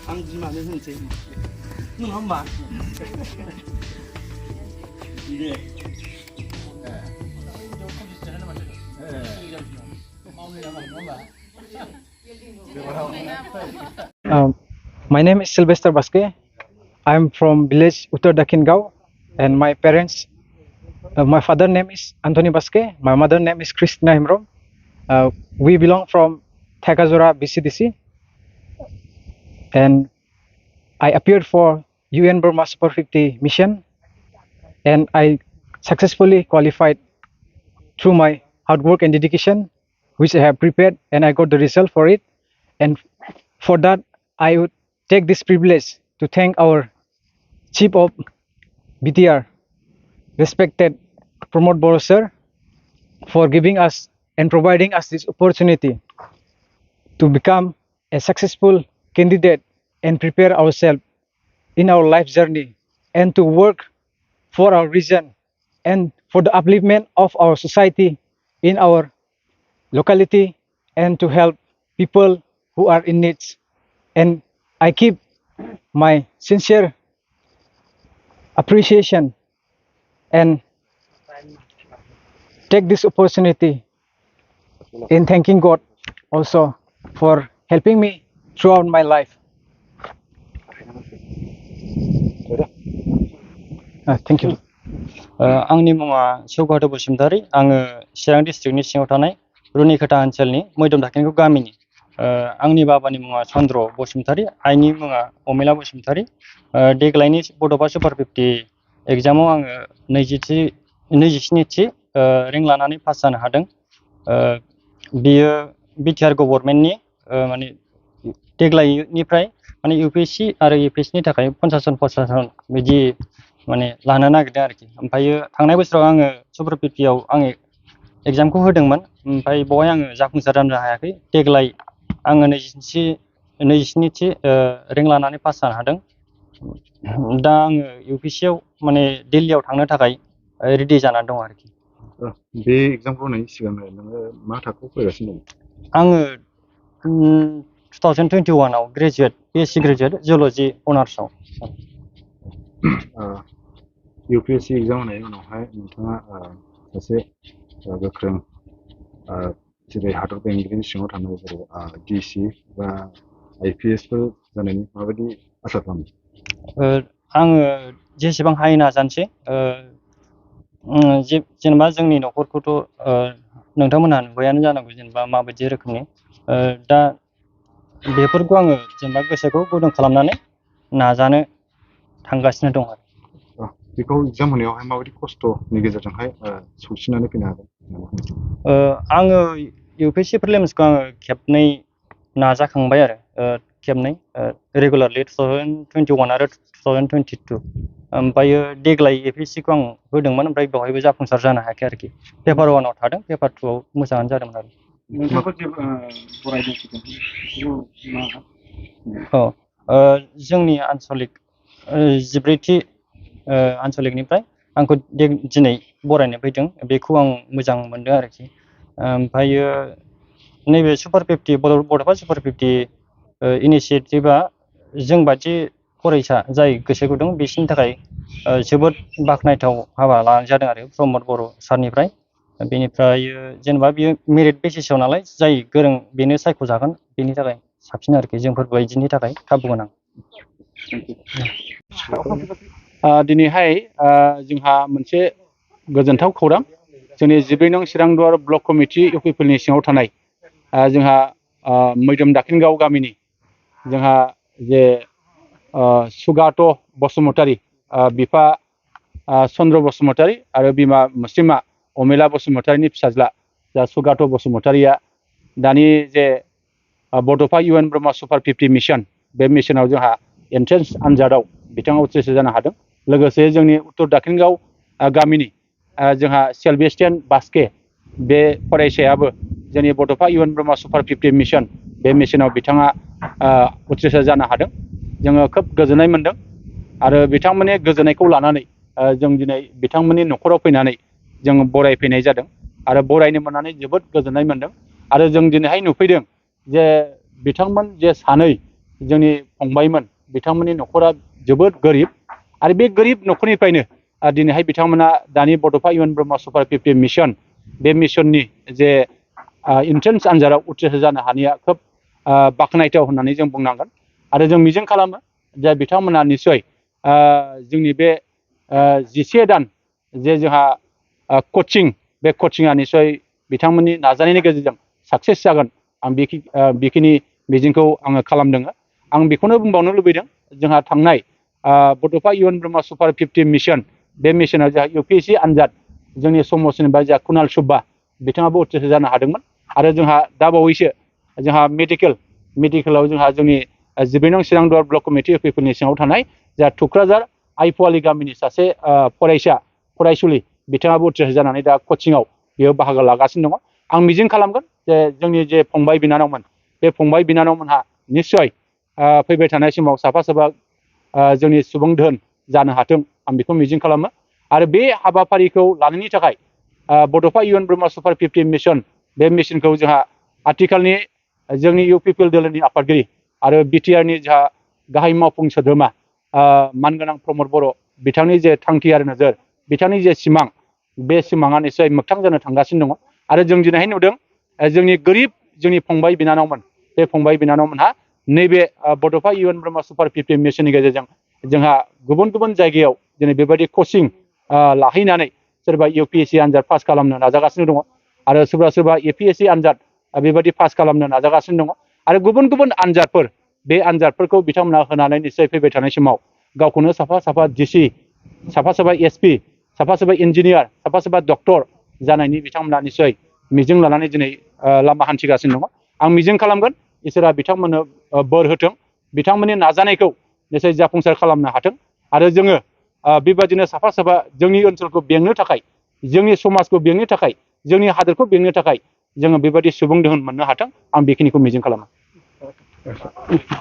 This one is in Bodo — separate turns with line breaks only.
आं बिमानो होनसै नङा होमबा
My name is Sylvester Baske. I'm from village Uttar Dakhin Gao, and my parents, my father name is Anthony Baske, my mother name is Christina Himrom. We belong from Thekazora, BCDC, and I appeared for UN Burma Super 50 mission, and I successfully qualified through my hard work and dedication, which I have prepared, and I got the result for it. And for that, I would take this privilege to thank our Chief of BTR, respected Pramod Boro sir, for giving us and providing us this opportunity to become a successful candidate and prepare ourselves in our life journey and to work for our region and for the upliftment of our society in our locality and to help people who are in need. And I keep my sincere appreciation and take this opportunity in thanking God also for helping me throughout my life. Thank you.
आंनि मुङा सौगात बसुमतारी आङो चिरां डिस्ट्रिक्टनि सिङाव थानाय रुनिकाटा ओनसोलनि मैदम दाखिनखौ गामिनि आंनि बाबानि मुङा चन्द्र बसुमतारी आइनि मुङा अमेला बसुमतारी देग्लायनि बड'फा सुपार 50 एग्जामाव आङो 27थि रेंक लानानै पास जानो हादों बियो बिटिआर गभर्नमेन्टनि माने देग्लायनिफ्राय माने इउपिएससि आरो एपिएससिनि थाखाय 50 जन बिदि माने लानो नागिरदों आरोखि ओमफ्रायो थांनाय बोसोराव आङो सुपार 50आव आङो एग्जामखौ होदोंमोन ओमफ्राय बेवहाय आङो जाफुंसार जानो हायाखै देग्लाय आङो 27थि रेंक लानानै पास जानो हादों दा आङो इउपिएससिआव माने दिल्लीयाव थांनो थाखाय रेडि जानानै दं आरोखि
बे एग्जामखौ होनायनि सिगां नोङो मा थाखोआव फरायगासिनो दं
आङो 2021आव ग्रेजुवेट बिएससि ग्रेजुवेट जिअल'जि अनार्सआव
इउपिएससि एग्जाम होनायनि उनावहाय नोंथाङा सासे गोख्रों जेरै हादर बेंगिरिनि सिङाव थानाय जेरै डिसि बा आइपिएसफोर जानायनि माबायदि आसा खालामो
आङो जेसेबां हायो नाजानोसै जेनेबा जोंनि न'खरखौथ' नोंथांमोनहा नुबायानो जानांगौ जेनेबा माबायदि रोखोमनि दा बेफोरखौ आङो जेनेबा गोसोखौ गुदुं खालामनानै नाजानो थांगासिनो दं आरो
बेखौ एग्जाम होनायावहाय माबायदि खस्थ'नि गेजेरजोंहाय सौसिनानै फैनो हागोन
आङो इउपिएससि प्रिलिम्सखौ आङो खेबनै नाजाखांबाय आरो खेबनै रेगुलारलि 2021 आरो 2022 ओमफ्रायो देग्लाय एपिएससिखौ आं होदोंमोन ओमफ्राय बेवहायबो जाफुंसार जानो हायाखै आरोखि पेपार 1आव थादों पेपार 2आव मोजाङानो जादोंमोन आरो जोंनि आन्सलिक 14थि आन्सलिकनिफ्राय आंखौ दिनै बरायनो फैदों बेखौ आं मोजां मोनदों आरोखि ओमफ्रायो नैबे सुपार 50 बड'फा सुपार 50 इनिसियेटिभआ जों बादि फरायसा जाय गोसो गुदुं बिसोरनि थाखाय जोबोद बाख्नायथाव हाबा लानाय जादों आरो प्रमद बर' सारनिफ्राय बेनिफ्राय जेनेबा बियो मेरिट बेसिसाव नालाय जाय गोरों बेनो सायख'जागोन बेनि थाखाय साबसिन आरोखि जोंफोर बायदिनि थाखाय खाबु गोनां
दिनैहाय जोंहा मोनसे गोजोनथाव खौरां जोंनि 14 नं चिरांदुवार ब्लक कमिटि इउपिपिएलनि सिङाव थानाय जोंहा मैदम दाखिनगाव गामिनि जोंहा जे सुगात बसुमतारी बिफा चन्द्र बसुमतारी आरो बिमा मुस्लिमा अमेला बसुमतारीनि फिसाज्ला जा सुगात बसुमतारीया दानि जे बड'फा UN Brahma super 50 Mission Bay मिशनाव जोंहा एन्ट्रेन्स आनजादाव बिथाङा उथ्रिसार जानो हादों लोगोसे जोंनि उत्तर दाखिनगाव गामिनि जोंहा सेलबेस्टियान बास्के बे फरायसायाबो जोंनि बड'फा UN Brahma super 50 Mission Bay मिशनाव बिथाङा उथ्रिसार जानो हादों जोङो खोब गोजोननाय मोनदों आरो बिथांमोननि गोजोननायखौ लानानै जों दिनै बिथांमोननि न'खराव फैनानै जों बरायफैनाय जादों आरो बरायनो मोननानै जोबोद गोजोननाय मोनदों आरो जों दिनैहाय नुफैदों जे बिथांमोन जे सानै जोंनि फंबायमोन बिथांमोननि न'खरा जोबोद गोरिब आरो बे गोरिब न'खरनिफ्रायनो दिनैहाय बिथांमोना दानि बड'फा UN Brahma super 50 Mission Bay मिशननि जे एन्ट्रेन्स आनजादाव उथ्रिसार जानो हानाया खोब बाख्नायथाव होननानै जों बुंनांगोन आरो जों मिजिं खालामो जे बिथांमोना निस्सय जोंनि बे 11 दान जे जोंहा कचिं बे कचिंआ निस्सय बिथांमोननि नाजानायनि गेजेरजों साक्सेस जागोन आं बेखिनि मिजिंखौ आङो खालामदों आं बेखौनो बुंबावनो लुबैदों जोंहा थांनाय बड'फा UN Brahma super 50 Mission Bay मिशनाव जोंहा इउ.पि.एस.सि आनजाद जोंनि समसिनबा जोंहा कुणाल सुब्बा बिथाङाबो उथ्रिसार जानो हादोंमोन आरो जोंहा दा बावैसो जोंहा मेडिकेलाव जोंहा जोंनि 12 नं चिरांदुवार ब्लक कमिटि इउपिपिएलनि सिङाव थानाय जोंहा थुक्राझार आइपुवालि गामिनि सासे फरायसुलि बिथाङाबो उथ्रिसार जानानै दा कचिंआव बेयाव बाहागो लागासिनो दङ आं मिजिं खालामगोन जे जोंनि जे फंबाय बिनानावमोन बे फंबाय बिनानावमोनहा निस्सय फैबाय थानाय समाव साफा जोंनि सुबुं धोन जानो हाथों आं बेखौ मिजिं खालामो आरो बे हाबाफारिखौ लानायनि थाखाय बड'फा UN Brahma super 50 Mission Bay मिशनखौ जोंहा आथिखालनि जोंनि इउपिपिएल दोलोनि आफादगिरि आरो बिटिआरनि जोंहा गाहाय मावफुं सोद्रोमा मानगोनां प्रमद बर' बिथांनि जे थांखि आरो नोजोर बिथांनि जे सिमां बे सिमाङा निस्सय मोगथां जानो थांगासिनो दङ आरो जों दिनैहाय नुदों जोंनि गोरिब जोंनि फंबाय बिनानावमोन बे फंबाय बिनानावमोनहा नैबे बड'फा इउ.एन ब्रह्म सुपार 50 मिशननि गेजेरजों जोंहा गुबुन गुबुन जायगायाव दिनै बेबायदि कचिं लाहैनानै सोरबा इउ.पि.एस.सि आनजाद पास खालामनो नाजागासिनो दङ आरो सोरबा ए.पि.एस.सि आनजाद बेबायदि पास खालामनो नाजागासिनो दङ आरो गुबुन गुबुन आनजादफोर बे आनजादफोरखौ बिथांमोना होनानै निस्सय फैबाय थानाय समाव गावखौनो साफा डिसि साफा एसपि साफा इन्जिनियार साफा डक्टर जानायनि बिथांमोना निस्सय मिजिं लानानै दिनै लामा हान्थिगासिनो दङ आं मिजिं खालामगोन इसोरा बिथांमोननो बोर होथों बिथांमोननि नाजानायखौ निस्सय जाफुंसार खालामनो हाथों आरो जोङो बेबायदिनो साफा जोंनि ओनसोलखौ बेंनो थाखाय जोंनि समाजखौ बेंनो थाखाय जोंनि हादोरखौ बेंनो थाखाय जोङो बेबायदि सुबुं दोहोन मोननो हाथों आं बेखिनिखौ मिजिं खालामो